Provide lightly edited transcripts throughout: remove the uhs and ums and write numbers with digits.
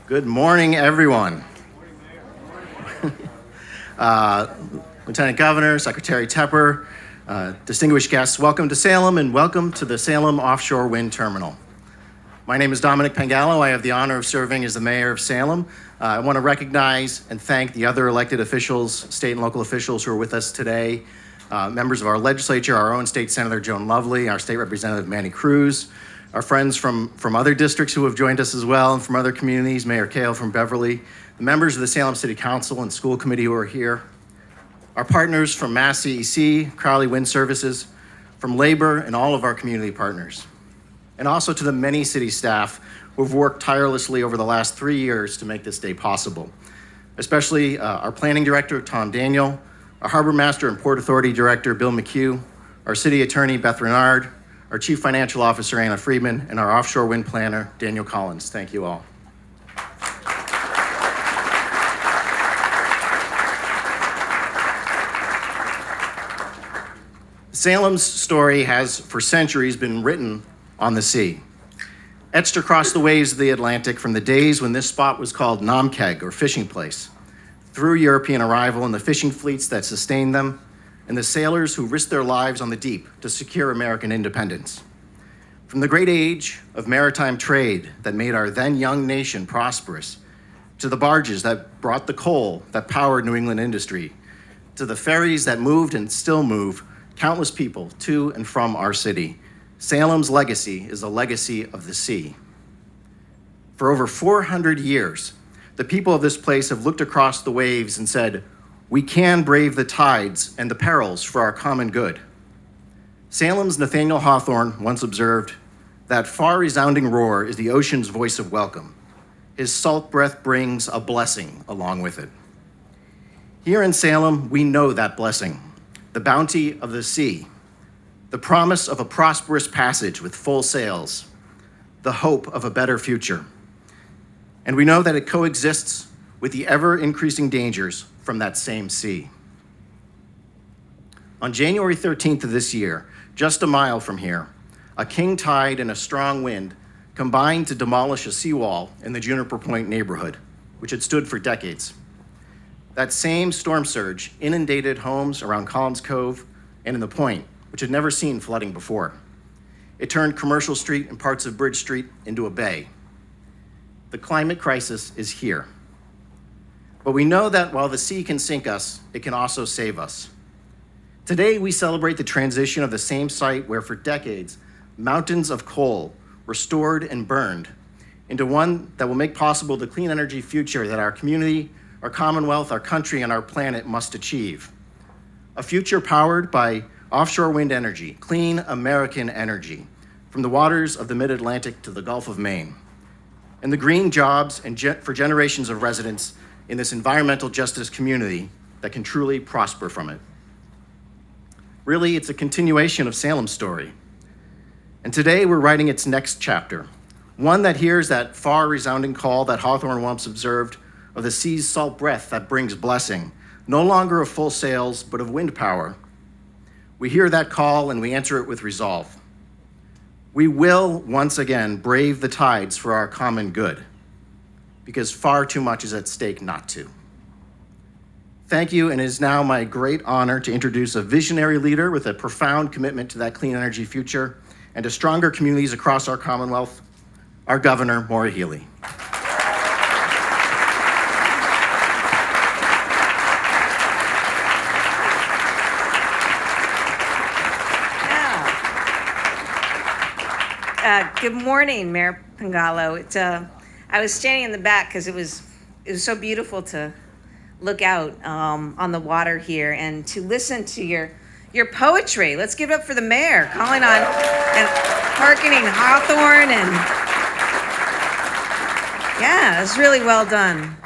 Good morning, everyone. Lieutenant Governor, Secretary Tepper, distinguished guests, welcome to Salem and welcome to the Salem Offshore Wind Terminal. My name is Dominick Pangallo. I have the honor of serving as the mayor of Salem. I want to recognize and thank the other elected officials, state and local officials who are with us today, members of our legislature, our own state senator Joan Lovely, our state representative Manny Cruz, our friends from other districts who have joined us as well and from other communities, Mayor Kale from Beverly, the members of the Salem City Council and School Committee who are here, our partners from Mass CEC, Crowley Wind Services, from labor and all of our community partners, and also to the many city staff who have worked tirelessly over the last 3 years to make this day possible, especially our planning director, Tom Daniel, our harbor master and port authority director, Bill McHugh, our city attorney, Beth Renard, our chief financial officer, Anna Friedman, and our offshore wind planner, Daniel Collins. Thank you all. Salem's story has for centuries been written on the sea, etched across the waves of the Atlantic from the days when this spot was called Namkeg, or fishing place, through European arrival and the fishing fleets that sustained them, and the sailors who risked their lives on the deep to secure American independence. From the great age of maritime trade that made our then young nation prosperous, to the barges that brought the coal that powered New England industry, to the ferries that moved and still move countless people to and from our city, Salem's legacy is a legacy of the sea. For over 400 years, the people of this place have looked across the waves and said, "We can brave the tides and the perils for our common good." Salem's Nathaniel Hawthorne once observed, "That far resounding roar is the ocean's voice of welcome. His salt breath brings a blessing along with it." Here in Salem, we know that blessing, the bounty of the sea, the promise of a prosperous passage with full sails, the hope of a better future. And we know that it coexists with the ever-increasing dangers from that same sea. On January 13th of this year, just a mile from here, a king tide and a strong wind combined to demolish a seawall in the Juniper Point neighborhood, which had stood for decades. That same storm surge inundated homes around Collins Cove and in the Point, which had never seen flooding before. It turned Commercial Street and parts of Bridge Street into a bay. The climate crisis is here. But we know that while the sea can sink us, it can also save us. Today, we celebrate the transition of the same site where for decades, mountains of coal were stored and burned into one that will make possible the clean energy future that our community, our Commonwealth, our country, and our planet must achieve. A future powered by offshore wind energy, clean American energy, from the waters of the Mid-Atlantic to the Gulf of Maine, and the green jobs and for generations of residents in this environmental justice community that can truly prosper from it. Really, it's a continuation of Salem's story. And today we're writing its next chapter, one that hears that far resounding call that Hawthorne once observed of the sea's salt breath that brings blessing, no longer of full sails, but of wind power. We hear that call and we answer it with resolve. We will once again brave the tides for our common good, because far too much is at stake not to. Thank you, and it is now my great honor to introduce a visionary leader with a profound commitment to that clean energy future and to stronger communities across our Commonwealth, our Governor Maura Healy. Good morning, Mayor Pangallo. I was standing in the back because it was so beautiful to look out on the water here and to listen to your poetry. Let's give it up for the mayor, calling on and hearkening Hawthorne, and yeah, it's really well done.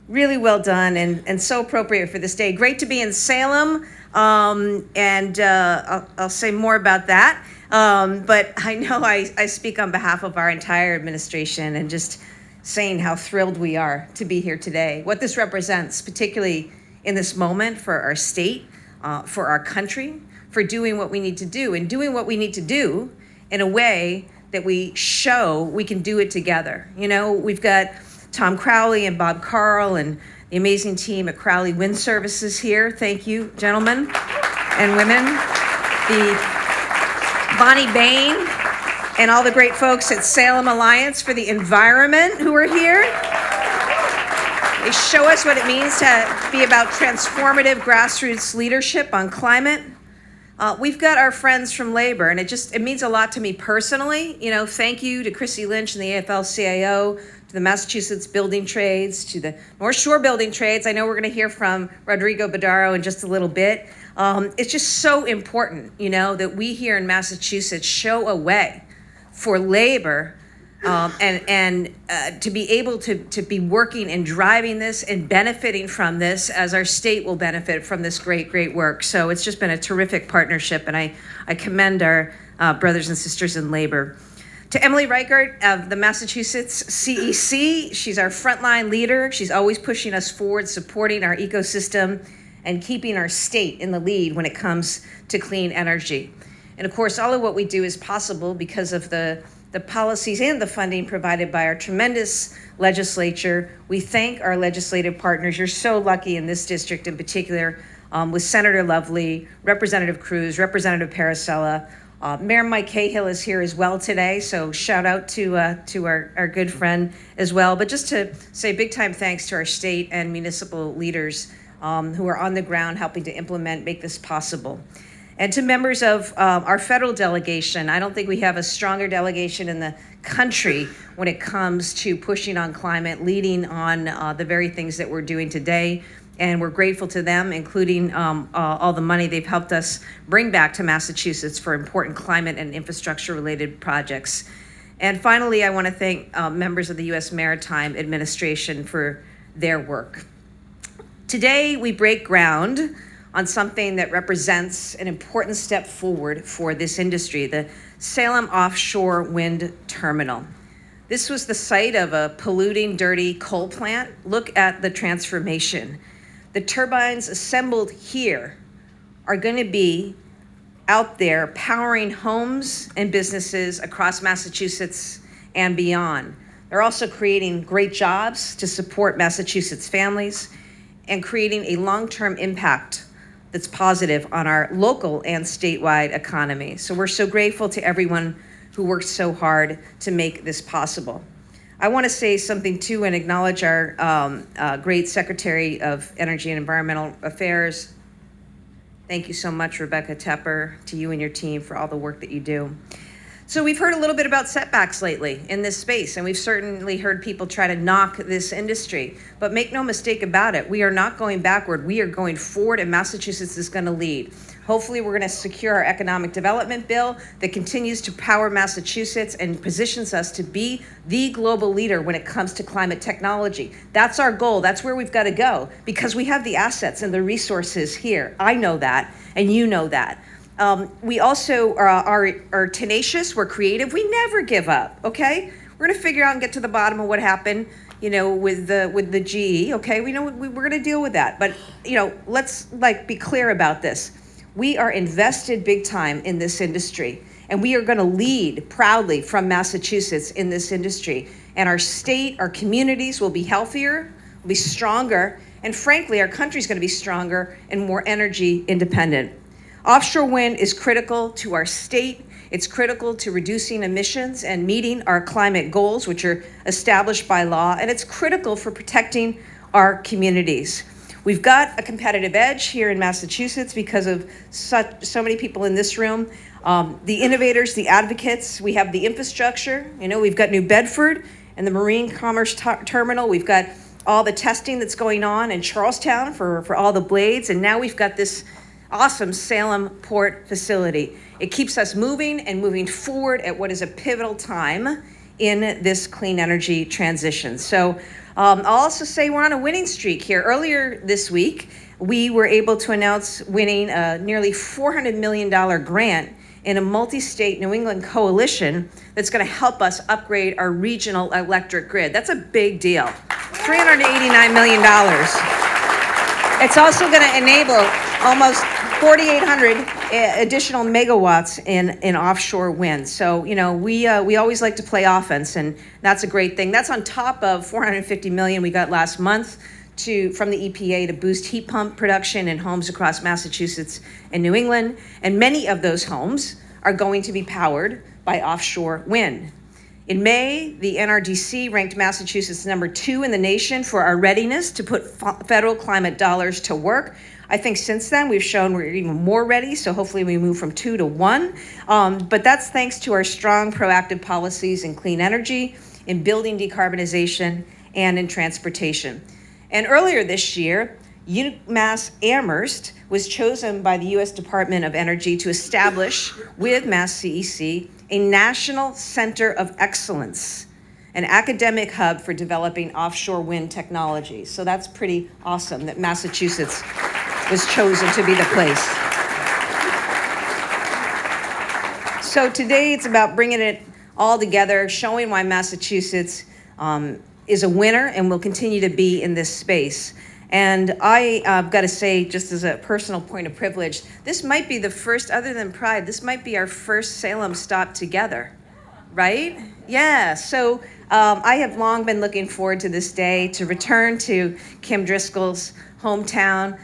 Really well done and so appropriate for this day. Great to be in Salem, and I'll say more about that. But I know I speak on behalf of our entire administration and just saying how thrilled we are to be here today. What this represents, particularly in this moment for our state, for our country, for doing what we need to do, and doing what we need to do in a way that we show we can do it together. You know, we've got Tom Crowley and Bob Carl and the amazing team at Crowley Wind Services here. Thank you, gentlemen and women. The Bonnie Bain and all the great folks at Salem Alliance for the Environment who are here. They show us what it means to be about transformative grassroots leadership on climate. We've got our friends from labor, and it means a lot to me personally. You know, thank you to Chrissy Lynch and the AFL-CIO, to the Massachusetts Building Trades, to the North Shore Building Trades. I know we're going to hear from Rodrigo Badaro in just a little bit. It's just so important, you know, that we here in Massachusetts show a way for labor and to be able to be working and driving this and benefiting from this as our state will benefit from this great work. So it's just been a terrific partnership, and I commend our brothers and sisters in labor. To Emily Reichert of the Massachusetts CEC, she's our frontline leader. She's always pushing us forward, supporting our ecosystem, and keeping our state in the lead when it comes to clean energy. And of course, all of what we do is possible because of the policies and the funding provided by our tremendous legislature. We thank our legislative partners. You're so lucky in this district in particular, with Senator Lovely, Representative Cruz, Representative Paracella. Mayor Mike Cahill is here as well today, so shout out to our good friend as well. But just to say big time thanks to our state and municipal leaders who are on the ground helping to implement, make this possible. And to members of our federal delegation, I don't think we have a stronger delegation in the country when it comes to pushing on climate, leading on the very things that we're doing today. And we're grateful to them, including all the money they've helped us bring back to Massachusetts for important climate and infrastructure-related projects. And finally, I want to thank members of the U.S. Maritime Administration for their work. Today, we break ground on something that represents an important step forward for this industry, the Salem Offshore Wind Terminal. This was the site of a polluting, dirty coal plant. Look at the transformation. The turbines assembled here are going to be out there powering homes and businesses across Massachusetts and beyond. They're also creating great jobs to support Massachusetts families and creating a long-term impact that's positive on our local and statewide economy. So we're so grateful to everyone who worked so hard to make this possible. I want to say something too and acknowledge our great Secretary of Energy and Environmental Affairs. Thank you so much, Rebecca Tepper, to you and your team for all the work that you do. So we've heard a little bit about setbacks lately in this space, and we've certainly heard people try to knock this industry. But make no mistake about it, we are not going backward. We are going forward, and Massachusetts is going to lead. Hopefully, we're going to secure our economic development bill that continues to power Massachusetts and positions us to be the global leader when it comes to climate technology. That's our goal. That's where we've got to go because we have the assets and the resources here. I know that, and you know that. We also are tenacious, we're creative, we never give up, okay? We're gonna figure out and get to the bottom of what happened, you know, with the GE, okay? We know we're gonna deal with that, but, you know, let's be clear about this. We are invested big time in this industry, and we are gonna lead proudly from Massachusetts in this industry. And our state, our communities will be healthier, will be stronger, and frankly, our country's gonna be stronger and more energy independent. Offshore wind is critical to our state. It's critical to reducing emissions and meeting our climate goals, which are established by law, and it's critical for protecting our communities. We've got a competitive edge here in Massachusetts because of so many people in this room. The innovators, the advocates, we have the infrastructure. You know, we've got New Bedford and the Marine Commerce Terminal. We've got all the testing that's going on in Charlestown for all the blades, and now we've got this awesome Salem Port facility. It keeps us moving and moving forward at what is a pivotal time in this clean energy transition. So I'll also say we're on a winning streak here. Earlier this week, we were able to announce winning a nearly $400 million grant in a multi-state New England coalition that's going to help us upgrade our regional electric grid. That's a big deal. $389 million. It's also going to enable almost 4,800 additional megawatts in offshore wind. So, we always like to play offense, and that's a great thing. That's on top of $450 million we got last month from the EPA to boost heat pump production in homes across Massachusetts and New England. And many of those homes are going to be powered by offshore wind. In May, the NRDC ranked Massachusetts #2 in the nation for our readiness to put federal climate dollars to work. I think since then, we've shown we're even more ready, so hopefully we move from 2 to 1. But that's thanks to our strong proactive policies in clean energy, in building decarbonization, and in transportation. And earlier this year, UMass Amherst was chosen by the U.S. Department of Energy to establish, with Mass CEC, a National Center of Excellence, an academic hub for developing offshore wind technology. So that's pretty awesome that Massachusetts was chosen to be the place. So today it's about bringing it all together, showing why Massachusetts is a winner and will continue to be in this space. And I've got to say, just as a personal point of privilege, this might be the first, other than Pride, this might be our first Salem stop together, right? Yeah, so I have long been looking forward to this day, to return to Kim Driscoll's hometown.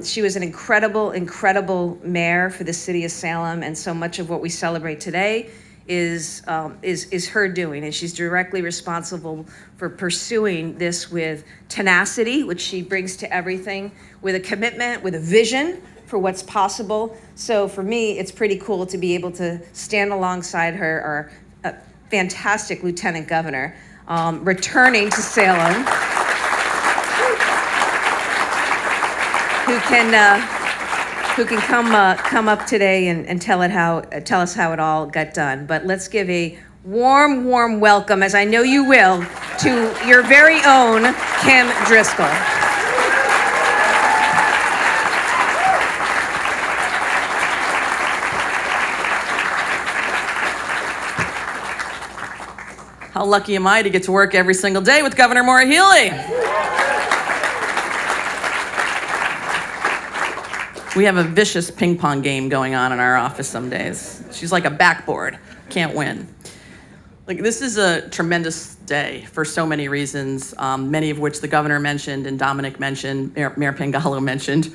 She was an incredible, incredible mayor for the city of Salem, and so much of what we celebrate today is her doing, and she's directly responsible for pursuing this with tenacity, which she brings to everything, with a commitment, with a vision for what's possible. So for me, it's pretty cool to be able to stand alongside her, our fantastic Lieutenant Governor, returning to Salem, who can come up today and tell us how it all got done. But let's give a warm welcome, as I know you will, to your very own Kim Driscoll. How lucky am I to get to work every single day with Governor Maura Healy? We have a vicious ping pong game going on in our office some days. She's like a backboard, can't win. This is a tremendous day for so many reasons, many of which the governor mentioned and Dominick mentioned, Mayor Pangallo mentioned.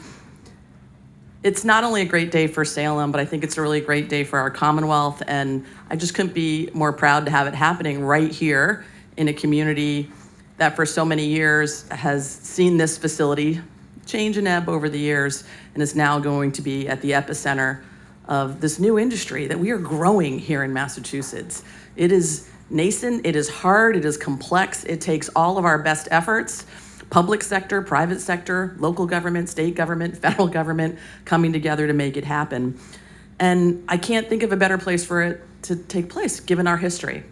It's not only a great day for Salem, but I think it's a really great day for our Commonwealth, and I just couldn't be more proud to have it happening right here in a community that for so many years has seen this facility change and ebb over the years, and is now going to be at the epicenter of this new industry that we are growing here in Massachusetts. It is nascent, it is hard, it is complex, it takes all of our best efforts, public sector, private sector, local government, state government, federal government, coming together to make it happen. And I can't think of a better place for it to take place, given our history.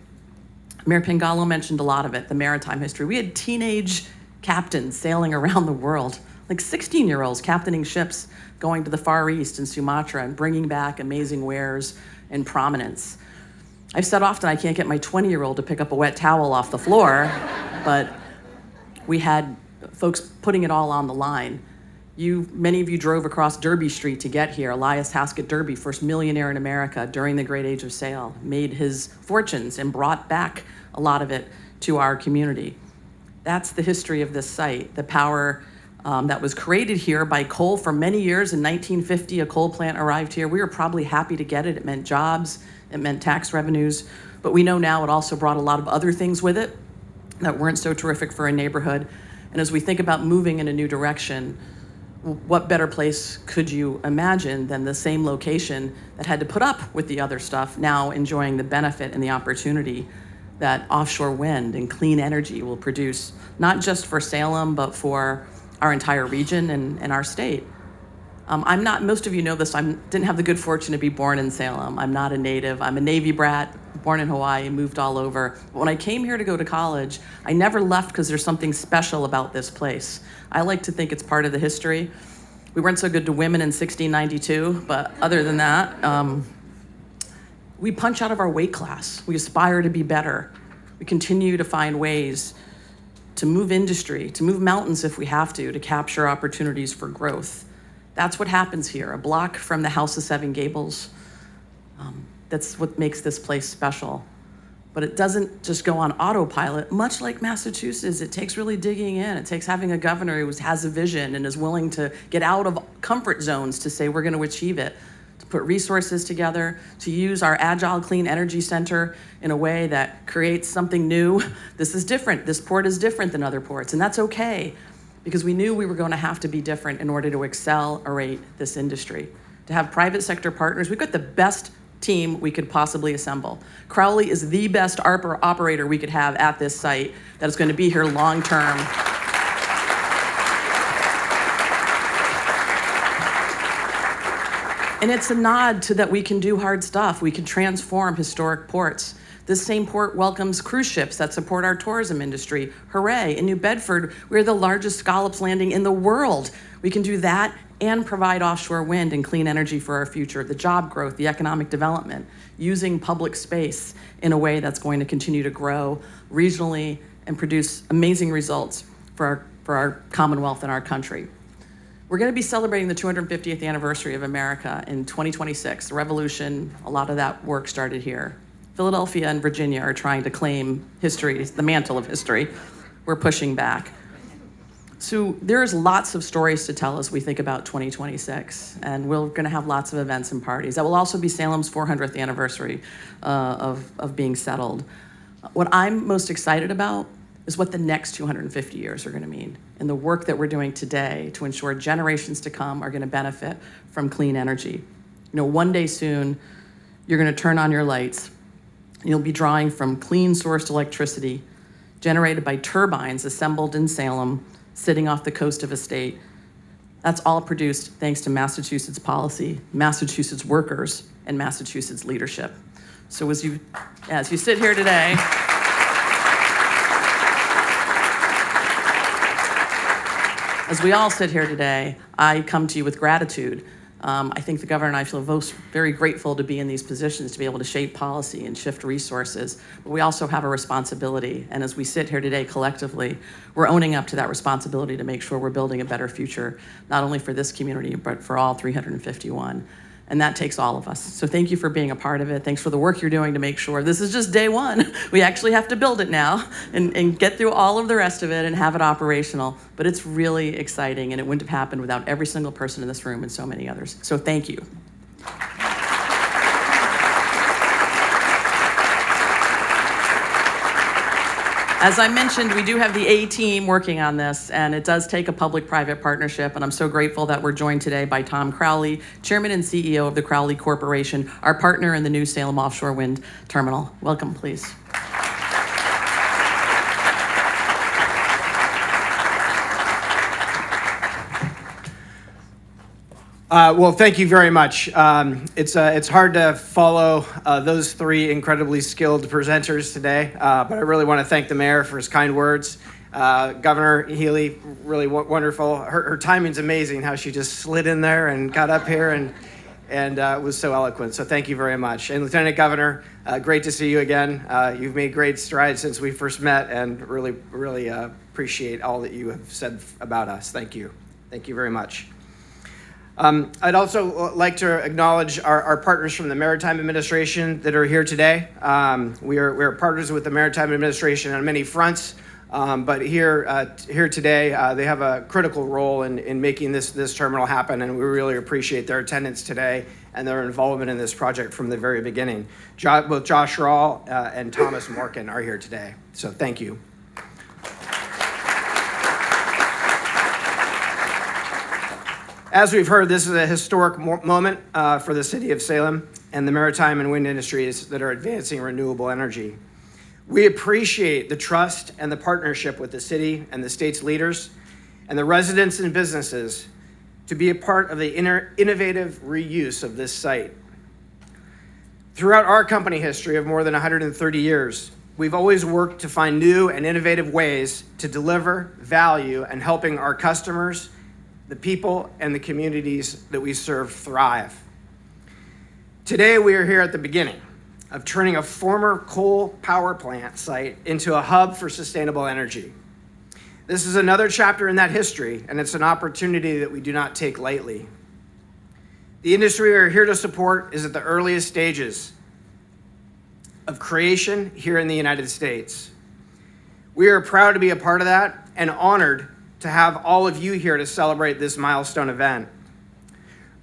Mayor Pangallo mentioned a lot of it, the maritime history. We had teenage captains sailing around the world, like 16-year-olds captaining ships going to the Far East and Sumatra and bringing back amazing wares and prominence. I've said often I can't get my 20-year-old to pick up a wet towel off the floor, but we had folks putting it all on the line. Many of you drove across Derby Street to get here. Elias Haskett Derby, first millionaire in America during the Great Age of Sail, made his fortunes and brought back a lot of it to our community. That's the history of this site, the power that was created here by coal for many years. In 1950, a coal plant arrived here. We were probably happy to get it. It meant jobs, it meant tax revenues, but we know now it also brought a lot of other things with it that weren't so terrific for a neighborhood. And as we think about moving in a new direction, what better place could you imagine than the same location that had to put up with the other stuff, now enjoying the benefit and the opportunity that offshore wind and clean energy will produce, not just for Salem, but for our entire region and our state. Most of you know this, I didn't have the good fortune to be born in Salem. I'm not a native. I'm a Navy brat, born in Hawaii, moved all over. But when I came here to go to college, I never left because there's something special about this place. I like to think it's part of the history. We weren't so good to women in 1692, but other than that, we punch out of our weight class. We aspire to be better. We continue to find ways to move industry, to move mountains if we have to capture opportunities for growth. That's what happens here, a block from the House of Seven Gables. That's what makes this place special. But it doesn't just go on autopilot. Much like Massachusetts, it takes really digging in. It takes having a governor who has a vision and is willing to get out of comfort zones to say we're going to achieve it, to put resources together, to use our Agile Clean Energy Center in a way that creates something new. This is different. This port is different than other ports, and that's okay, because we knew we were going to have to be different in order to accelerate this industry. To have private sector partners, we've got the best team we could possibly assemble. Crowley is the best operator we could have at this site that is going to be here long term. And it's a nod to that we can do hard stuff. We can transform historic ports. This same port welcomes cruise ships that support our tourism industry. Hooray! In New Bedford, we're the largest scallops landing in the world. We can do that and provide offshore wind and clean energy for our future, the job growth, the economic development, using public space in a way that's going to continue to grow regionally and produce amazing results for our Commonwealth and our country. We're going to be celebrating the 250th anniversary of America in 2026. The revolution, a lot of that work started here. Philadelphia and Virginia are trying to claim history, the mantle of history. We're pushing back. So there's lots of stories to tell as we think about 2026, and we're going to have lots of events and parties. That will also be Salem's 400th anniversary of being settled. What I'm most excited about is what the next 250 years are going to mean, and the work that we're doing today to ensure generations to come are going to benefit from clean energy. You know, one day soon, you're going to turn on your lights, and you'll be drawing from clean sourced electricity generated by turbines assembled in Salem, sitting off the coast of a state. That's all produced thanks to Massachusetts policy, Massachusetts workers, and Massachusetts leadership. So as you sit here today, as we all sit here today, I come to you with gratitude. I think the governor and I feel both very grateful to be in these positions, to be able to shape policy and shift resources. But we also have a responsibility. And as we sit here today collectively, we're owning up to that responsibility to make sure we're building a better future, not only for this community, but for all 351. And that takes all of us. So thank you for being a part of it. Thanks for the work you're doing to make sure this is just day one. We actually have to build it now and get through all of the rest of it and have it operational. But it's really exciting, and it wouldn't have happened without every single person in this room and so many others. So thank you. As I mentioned, we do have the A team working on this, and it does take a public-private partnership, and I'm so grateful that we're joined today by Tom Crowley, Chairman and CEO of the Crowley Corporation, our partner in the new Salem Offshore Wind Terminal. Welcome, please. Well, thank you very much. It's hard to follow those three incredibly skilled presenters today, but I really want to thank the mayor for his kind words. Governor Healy, really wonderful. Her timing's amazing, how she just slid in there and got up here and was so eloquent. So thank you very much. And Lieutenant Governor, great to see you again. You've made great strides since we first met, and really appreciate all that you have said about us. Thank you. Thank you very much. I'd also like to acknowledge our partners from the Maritime Administration that are here today. We are partners with the Maritime Administration on many fronts, but here today, they have a critical role in making this terminal happen, and we really appreciate their attendance today and their involvement in this project from the very beginning. Both Josh Rawl and Thomas Morkin are here today, so thank you. As we've heard, this is a historic moment for the city of Salem and the maritime and wind industries that are advancing renewable energy. We appreciate the trust and the partnership with the city and the state's leaders and the residents and businesses to be a part of the innovative reuse of this site. Throughout our company history of more than 130 years, we've always worked to find new and innovative ways to deliver value and helping our customers, the people, and the communities that we serve thrive. Today, we are here at the beginning of turning a former coal power plant site into a hub for sustainable energy. This is another chapter in that history, and it's an opportunity that we do not take lightly. The industry we are here to support is at the earliest stages of creation here in the United States. We are proud to be a part of that and honored to have all of you here to celebrate this milestone event.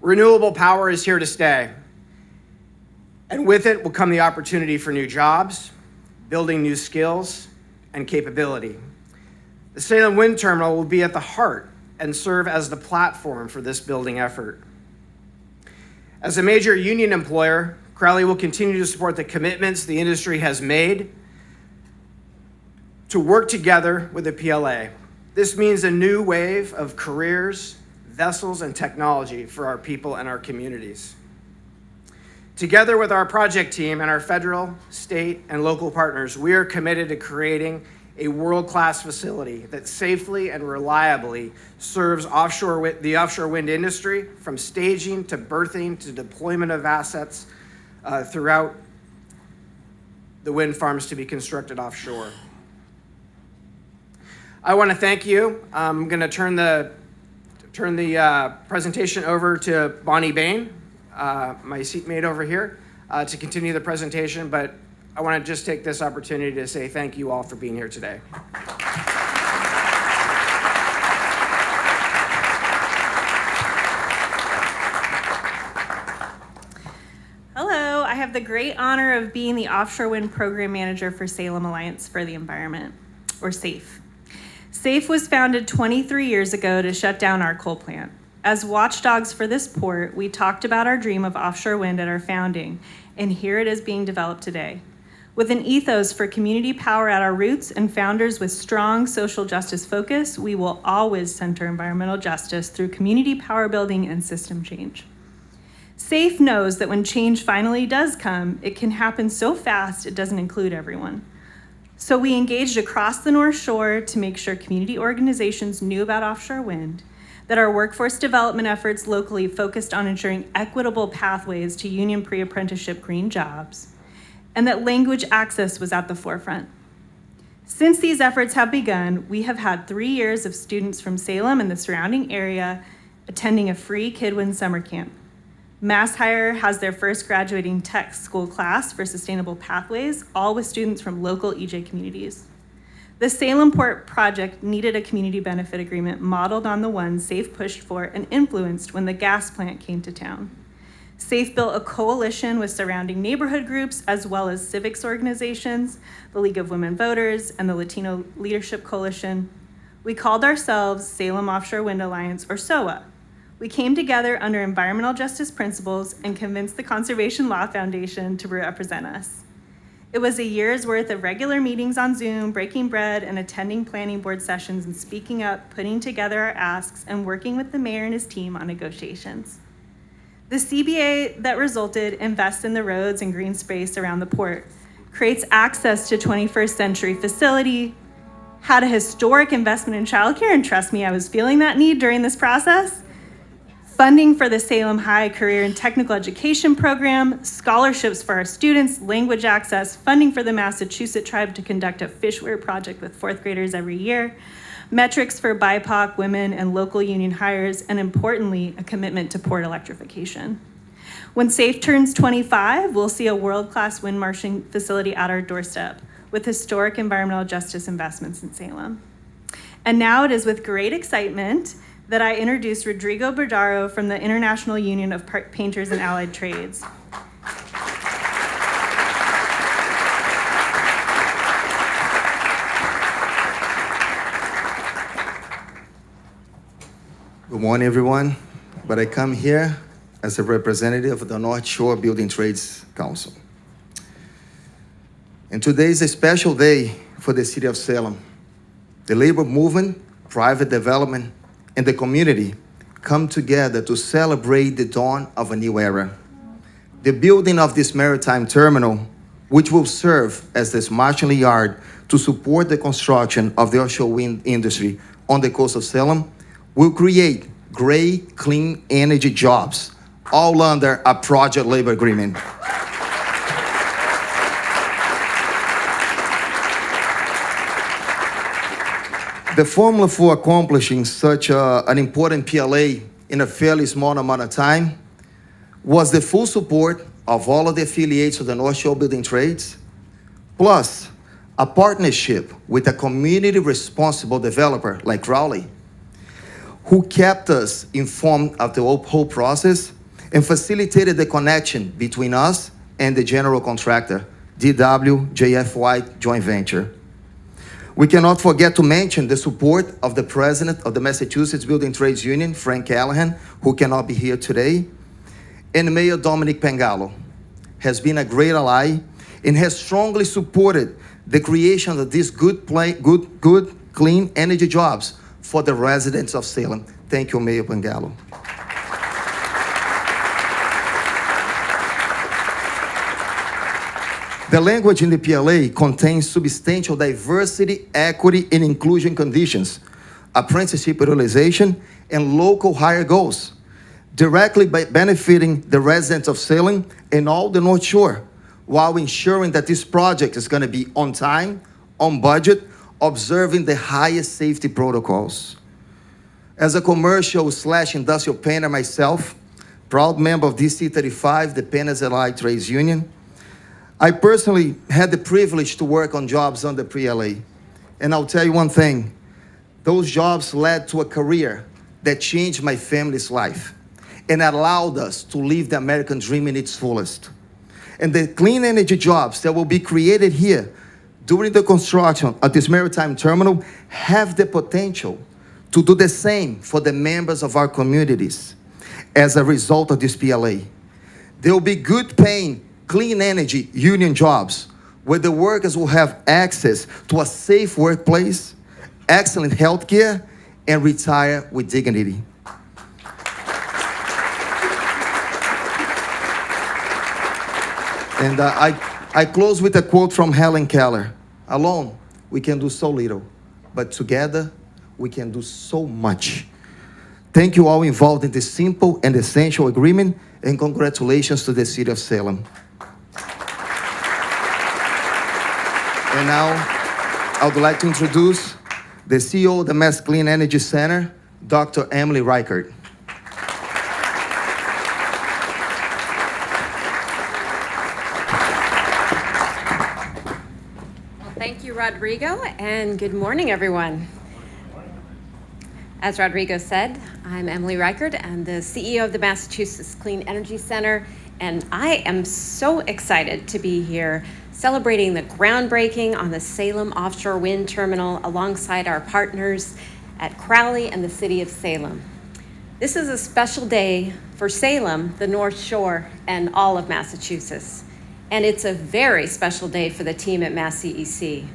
Renewable power is here to stay, and with it will come the opportunity for new jobs, building new skills, and capability. The Salem Wind Terminal will be at the heart and serve as the platform for this building effort. As a major union employer, Crowley will continue to support the commitments the industry has made to work together with the PLA. This means a new wave of careers, vessels, and technology for our people and our communities. Together with our project team and our federal, state, and local partners, we are committed to creating a world-class facility that safely and reliably serves the offshore wind industry, from staging to berthing to deployment of assets throughout the wind farms to be constructed offshore. I want to thank you. I'm going to turn the presentation over to Bonnie Bain, my seatmate over here, to continue the presentation, but I want to just take this opportunity to say thank you all for being here today. Hello, I have the great honor of being the Offshore Wind Program Manager for Salem Alliance for the Environment, or SAFE. SAFE was founded 23 years ago to shut down our coal plant. As watchdogs for this port, we talked about our dream of offshore wind at our founding, and here it is being developed today. With an ethos for community power at our roots and founders with strong social justice focus, we will always center environmental justice through community power building and system change. SAFE knows that when change finally does come, it can happen so fast it doesn't include everyone. So we engaged across the North Shore to make sure community organizations knew about offshore wind, that our workforce development efforts locally focused on ensuring equitable pathways to union pre-apprenticeship green jobs, and that language access was at the forefront. Since these efforts have begun, we have had 3 years of students from Salem and the surrounding area attending a free Kidwin summer camp. MassHire has their first graduating tech school class for sustainable pathways, all with students from local EJ communities. The Salem Port project needed a community benefit agreement modeled on the one SAFE pushed for and influenced when the gas plant came to town. SAFE built a coalition with surrounding neighborhood groups as well as civics organizations, the League of Women Voters, and the Latino Leadership Coalition. We called ourselves Salem Offshore Wind Alliance, or SOWA. We came together under environmental justice principles and convinced the Conservation Law Foundation to represent us. It was a year's worth of regular meetings on Zoom, breaking bread, and attending planning board sessions and speaking up, putting together our asks, and working with the mayor and his team on negotiations. The CBA that resulted invests in the roads and green space around the port, creates access to 21st century facility, had a historic investment in childcare, and trust me, I was feeling that need during this process, funding for the Salem High Career and Technical Education Program, scholarships for our students, language access, funding for the Massachusetts tribe to conduct a fishware project with 4th graders every year, metrics for BIPOC, women, and local union hires, and importantly, a commitment to port electrification. When SAFE turns 25, we'll see a world-class wind marshalling facility at our doorstep with historic environmental justice investments in Salem. And now it is with great excitement that I introduce Rodrigo Berdaro from the International Union of Painters and Allied Trades. Good morning, everyone. But I come here as a representative of the North Shore Building Trades Council. And today is a special day for the city of Salem. The labor movement, private development, and the community come together to celebrate the dawn of a new era. The building of this maritime terminal, which will serve as this marshalling yard to support the construction of the offshore wind industry on the coast of Salem, will create great, clean energy jobs, all under a project labor agreement. The formula for accomplishing such an important PLA in a fairly small amount of time was the full support of all of the affiliates of the North Shore Building Trades, plus a partnership with a community-responsible developer like Crowley, who kept us informed of the whole process and facilitated the connection between us and the general contractor, DWJFY joint venture. We cannot forget to mention the support of the president of the Massachusetts Building Trades Union, Frank Callahan, who cannot be here today, and Mayor Dominick Pangallo has been a great ally and has strongly supported the creation of these good, clean energy jobs for the residents of Salem. Thank you, Mayor Pangallo. The language in the PLA contains substantial diversity, equity, and inclusion conditions, apprenticeship utilization, and local hire goals, directly benefiting the residents of Salem and all the North Shore, while ensuring that this project is going to be on time, on budget, observing the highest safety protocols. As a commercial/industrial painter myself, proud member of DC35, the Painters Allied Trades Union, I personally had the privilege to work on jobs under PLA. And I'll tell you one thing, those jobs led to a career that changed my family's life and allowed us to live the American dream in its fullest. And the clean energy jobs that will be created here during the construction of this maritime terminal have the potential to do the same for the members of our communities as a result of this PLA. There will be good paying, clean energy union jobs where the workers will have access to a safe workplace, excellent health care, and retire with dignity. And I close with a quote from Helen Keller. Alone, we can do so little, but together, we can do so much. Thank you all involved in this simple and essential agreement, and congratulations to the City of Salem. And now, I would like to introduce the CEO of the Mass Clean Energy Center, Dr. Emily Reichert. Thank you, Rodrigo, and good morning, everyone. As Rodrigo said, I'm Emily Reichert. I'm the CEO of the Massachusetts Clean Energy Center, and I am so excited to be here celebrating the groundbreaking on the Salem Offshore Wind Terminal alongside our partners at Crowley and the City of Salem. This is a special day for Salem, the North Shore, and all of Massachusetts. And it's a very special day for the team at Mass CEC.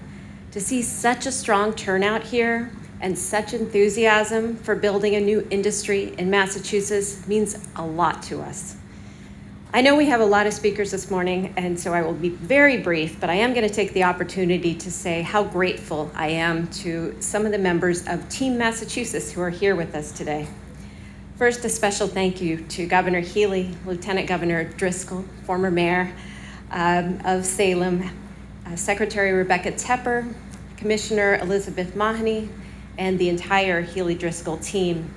To see such a strong turnout here and such enthusiasm for building a new industry in Massachusetts means a lot to us. I know we have a lot of speakers this morning, and so I will be very brief, but I am going to take the opportunity to say how grateful I am to some of the members of Team Massachusetts who are here with us today. First, a special thank you to Governor Healy, Lieutenant Governor Driscoll, former mayor of Salem, Secretary Rebecca Tepper, Commissioner Elizabeth Mahoney, and the entire Healy-Driscoll team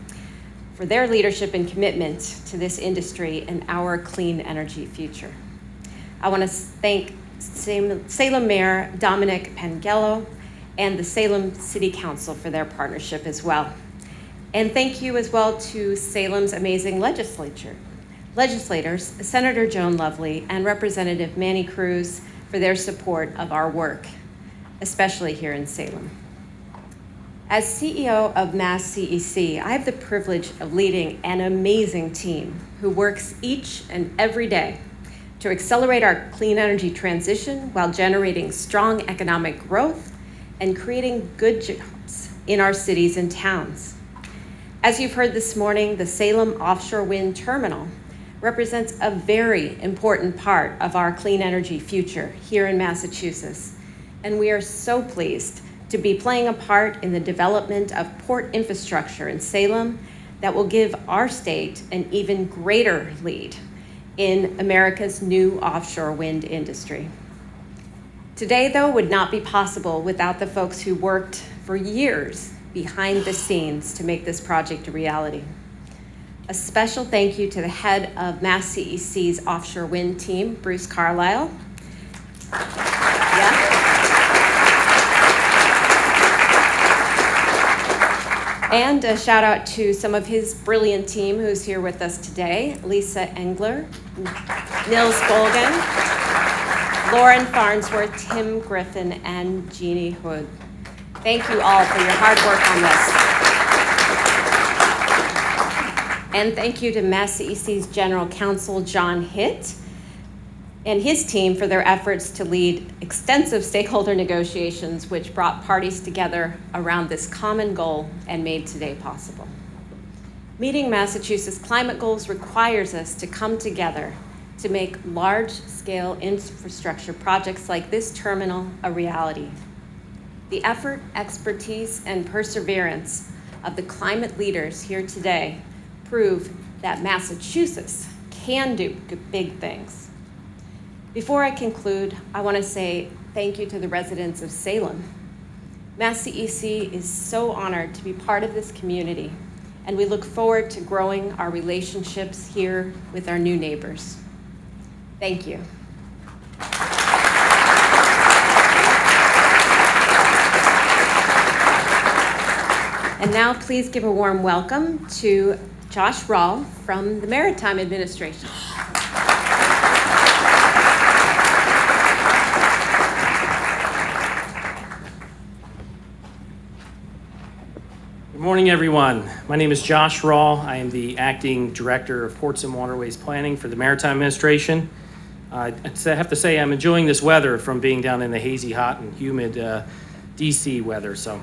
for their leadership and commitment to this industry and our clean energy future. I want to thank Salem Mayor Dominick Pangallo and the Salem City Council for their partnership as well. And thank you as well to Salem's amazing legislators, Senator Joan Lovely and Representative Manny Cruz for their support of our work, especially here in Salem. As CEO of Mass CEC, I have the privilege of leading an amazing team who works each and every day to accelerate our clean energy transition while generating strong economic growth and creating good jobs in our cities and towns. As you've heard this morning, the Salem Offshore Wind Terminal represents a very important part of our clean energy future here in Massachusetts, and we are so pleased to be playing a part in the development of port infrastructure in Salem that will give our state an even greater lead in America's new offshore wind industry. Today, though, would not be possible without the folks who worked for years behind the scenes to make this project a reality. A special thank you to the head of Mass CEC's offshore wind team, Bruce Carlisle. Yeah. And a shout out to some of his brilliant team who's here with us today: Lisa Engler, Nils Bolgen, Lauren Farnsworth, Tim Griffin, and Jeannie Hood. Thank you all for your hard work on this. And thank you to Mass CEC's General Counsel, John Hitt, and his team for their efforts to lead extensive stakeholder negotiations which brought parties together around this common goal and made today possible. Meeting Massachusetts' climate goals requires us to come together to make large-scale infrastructure projects like this terminal a reality. The effort, expertise, and perseverance of the climate leaders here today prove that Massachusetts can do big things. Before I conclude, I want to say thank you to the residents of Salem. Mass CEC is so honored to be part of this community, and we look forward to growing our relationships here with our new neighbors. Thank you. And now please give a warm welcome to Josh Rawl from the Maritime Administration. Good morning, everyone. My name is Josh Rawl. I am the Acting Director of Ports and Waterways Planning for the Maritime Administration. I have to say I'm enjoying this weather from being down in the hazy, hot, and humid DC weather. So,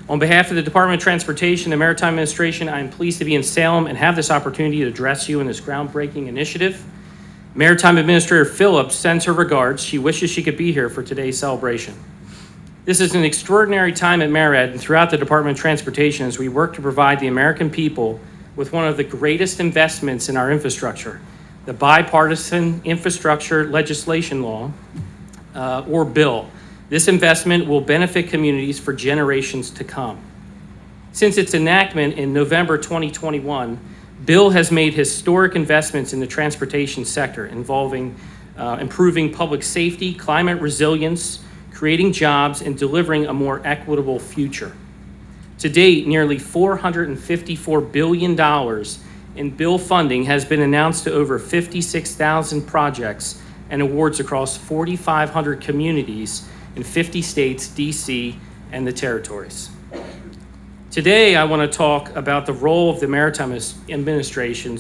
on behalf of the Department of Transportation and Maritime Administration, I am pleased to be in Salem and have this opportunity to address you in this groundbreaking initiative. Maritime Administrator Phillips sends her regards. She wishes she could be here for today's celebration. This is an extraordinary time at MARAD and throughout the Department of Transportation as we work to provide the American people with one of the greatest investments in our infrastructure, the Bipartisan Infrastructure Legislation Law, or bill. This investment will benefit communities for generations to come. Since its enactment in November 2021, bill has made historic investments in the transportation sector involving improving public safety, climate resilience, creating jobs, and delivering a more equitable future. To date, nearly $454 billion in bill funding has been announced to over 56,000 projects and awards across 4,500 communities in 50 states, DC, and the territories. Today, I want to talk about the role of the Maritime Administration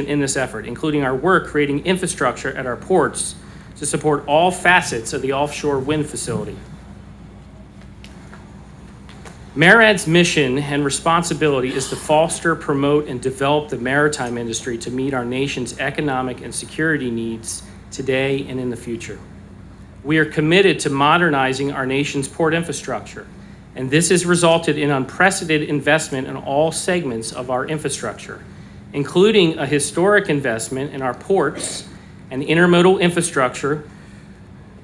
in this effort, including our work creating infrastructure at our ports to support all facets of the offshore wind facility. MARAD's mission and responsibility is to foster, promote, and develop the maritime industry to meet our nation's economic and security needs today and in the future. We are committed to modernizing our nation's port infrastructure, and this has resulted in unprecedented investment in all segments of our infrastructure, including a historic investment in our ports and intermodal infrastructure,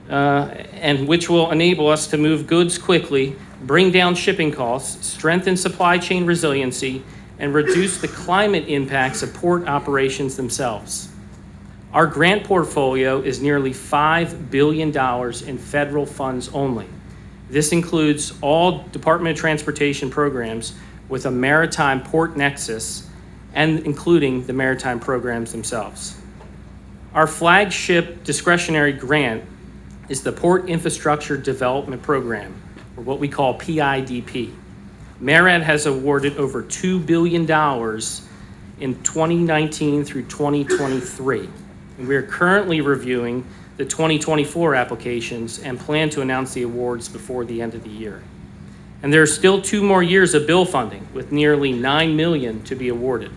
and which will enable us to move goods quickly, bring down shipping costs, strengthen supply chain resiliency, and reduce the climate impacts of port operations themselves. Our grant portfolio is nearly $5 billion in federal funds only. This includes all Department of Transportation programs with a maritime port nexus and including the maritime programs themselves. Our flagship discretionary grant is the Port Infrastructure Development Program, or what we call PIDP. MARAD has awarded over $2 billion in 2019 through 2023. And we are currently reviewing the 2024 applications and plan to announce the awards before the end of the year. And there are still 2 more years of bill funding with nearly $9 million to be awarded.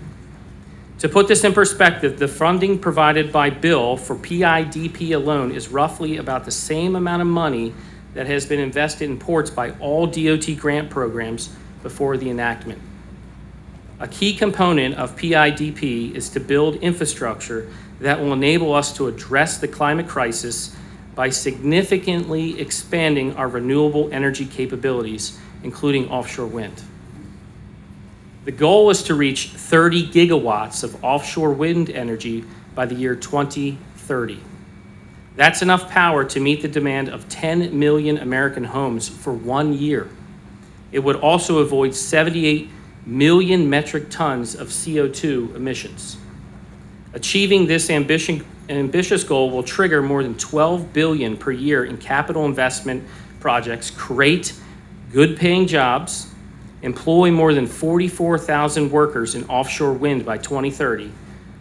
To put this in perspective, the funding provided by bill for PIDP alone is roughly about the same amount of money that has been invested in ports by all DOT grant programs before the enactment. A key component of PIDP is to build infrastructure that will enable us to address the climate crisis by significantly expanding our renewable energy capabilities, including offshore wind. The goal is to reach 30 gigawatts of offshore wind energy by the year 2030. That's enough power to meet the demand of 10 million American homes for 1 year. It would also avoid 78 million metric tons of CO2 emissions. Achieving this ambitious goal will trigger more than $12 billion per year in capital investment projects, create good-paying jobs, employ more than 44,000 workers in offshore wind by 2030,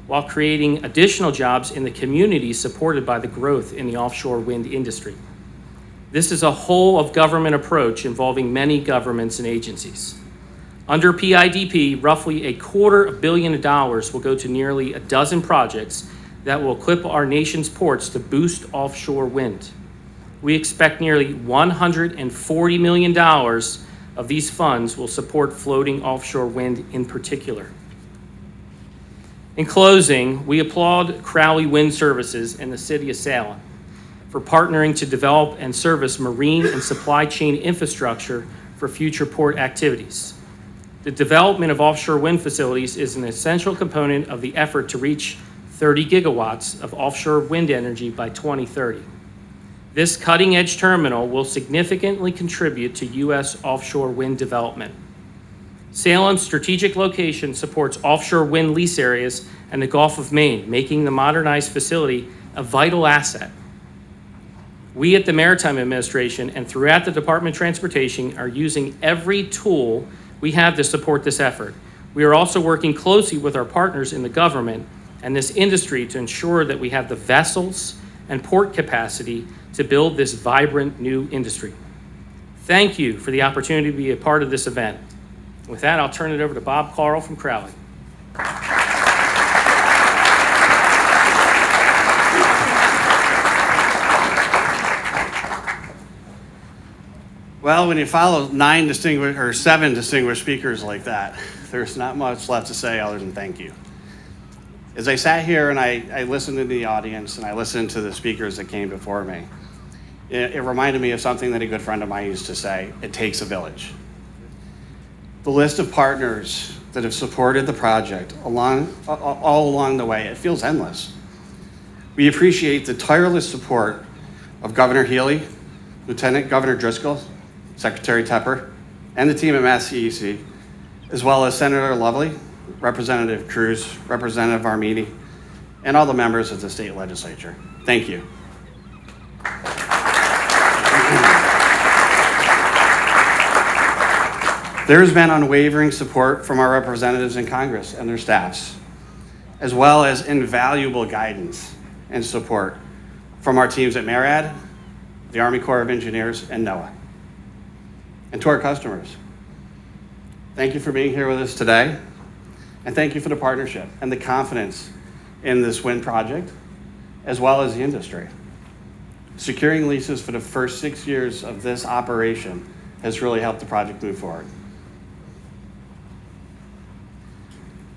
while creating additional jobs in the communities supported by the growth in the offshore wind industry. This is a whole-of-government approach involving many governments and agencies. Under PIDP, roughly $250 million will go to nearly a dozen projects that will equip our nation's ports to boost offshore wind. We expect nearly $140 million of these funds will support floating offshore wind in particular. In closing, we applaud Crowley Wind Services and the City of Salem for partnering to develop and service marine and supply chain infrastructure for future port activities. The development of offshore wind facilities is an essential component of the effort to reach 30 gigawatts of offshore wind energy by 2030. This cutting-edge terminal will significantly contribute to U.S. offshore wind development. Salem's strategic location supports offshore wind lease areas and the Gulf of Maine, making the modernized facility a vital asset. We at the Maritime Administration and throughout the Department of Transportation are using every tool we have to support this effort. We are also working closely with our partners in the government and this industry to ensure that we have the vessels and port capacity to build this vibrant new industry. Thank you for the opportunity to be a part of this event. With that, I'll turn it over to Bob Carl from Crowley. Well, when you follow seven distinguished speakers like that, there's not much left to say other than thank you. As I sat here and I listened to the audience and I listened to the speakers that came before me, it reminded me of something that a good friend of mine used to say: it takes a village. The list of partners that have supported the project all along the way, it feels endless. We appreciate the tireless support of Governor Healy, Lieutenant Governor Driscoll, Secretary Tepper, and the team at Mass CEC, as well as Senator Lovely, Representative Cruz, Representative Armini, and all the members of the state legislature. Thank you. There has been unwavering support from our representatives in Congress and their staffs, as well as invaluable guidance and support from our teams at MARAD, the Army Corps of Engineers, and NOAA. And to our customers, thank you for being here with us today, and thank you for the partnership and the confidence in this wind project, as well as the industry. Securing leases for the first 6 years of this operation has really helped the project move forward.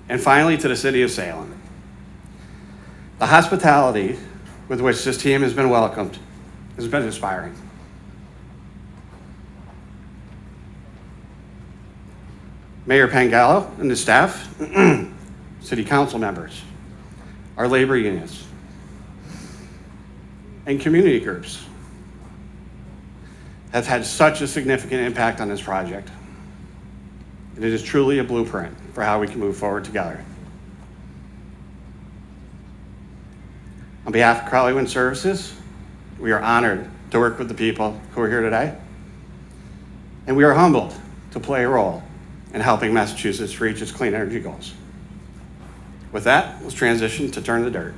And finally, to the City of Salem. The hospitality with which this team has been welcomed has been inspiring. Mayor Pangallo and the staff, city council members, our labor unions, and community groups have had such a significant impact on this project. And it is truly a blueprint for how we can move forward together. On behalf of Crowley Wind Services, we are honored to work with the people who are here today, and we are humbled to play a role in helping Massachusetts reach its clean energy goals. With that, let's transition to Turn the Dirt.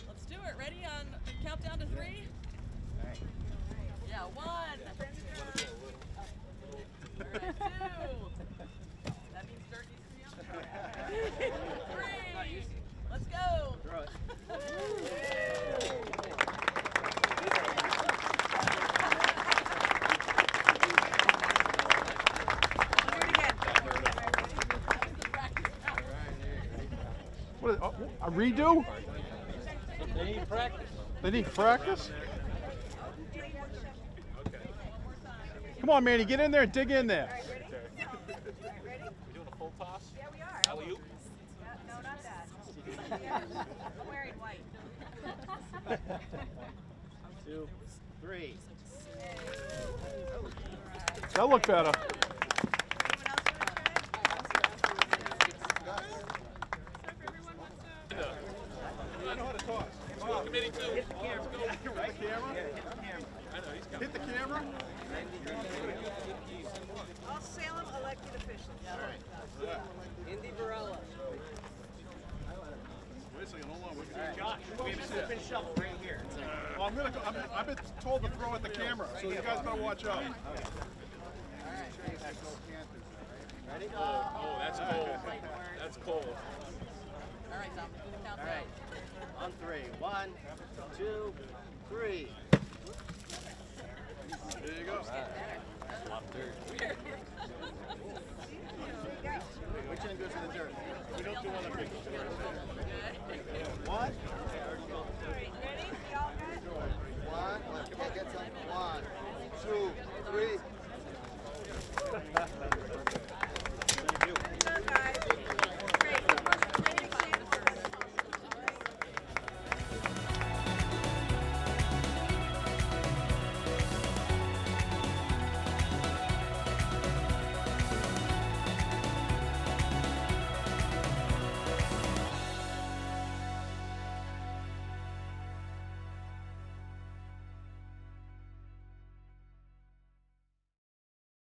Let's do it. Ready on countdown to 3? Yeah, 1. All right, 2. That means dirt needs to be on there. 3. Let's go. A redo? They need practice. They need practice? Come on, Manny, get in there and dig in there. We doing a full toss? Yeah, we are. Alley-oop? No, not that. I'm wearing white. 2, 3. That looked better. I know how to toss. School committee too. Hit the camera. Hit the camera. I know he's coming. Hit the camera. All Salem elected officials. Indy Varela. Wait a second, hold on. Josh, we have a open shovel right here. Well, I've been told to throw at the camera, so you guys better watch out. Ready? Oh, that's cold. That's cold. All right, Dominic, do the countdown. All right. On 3. 1, 2, 3. There you go.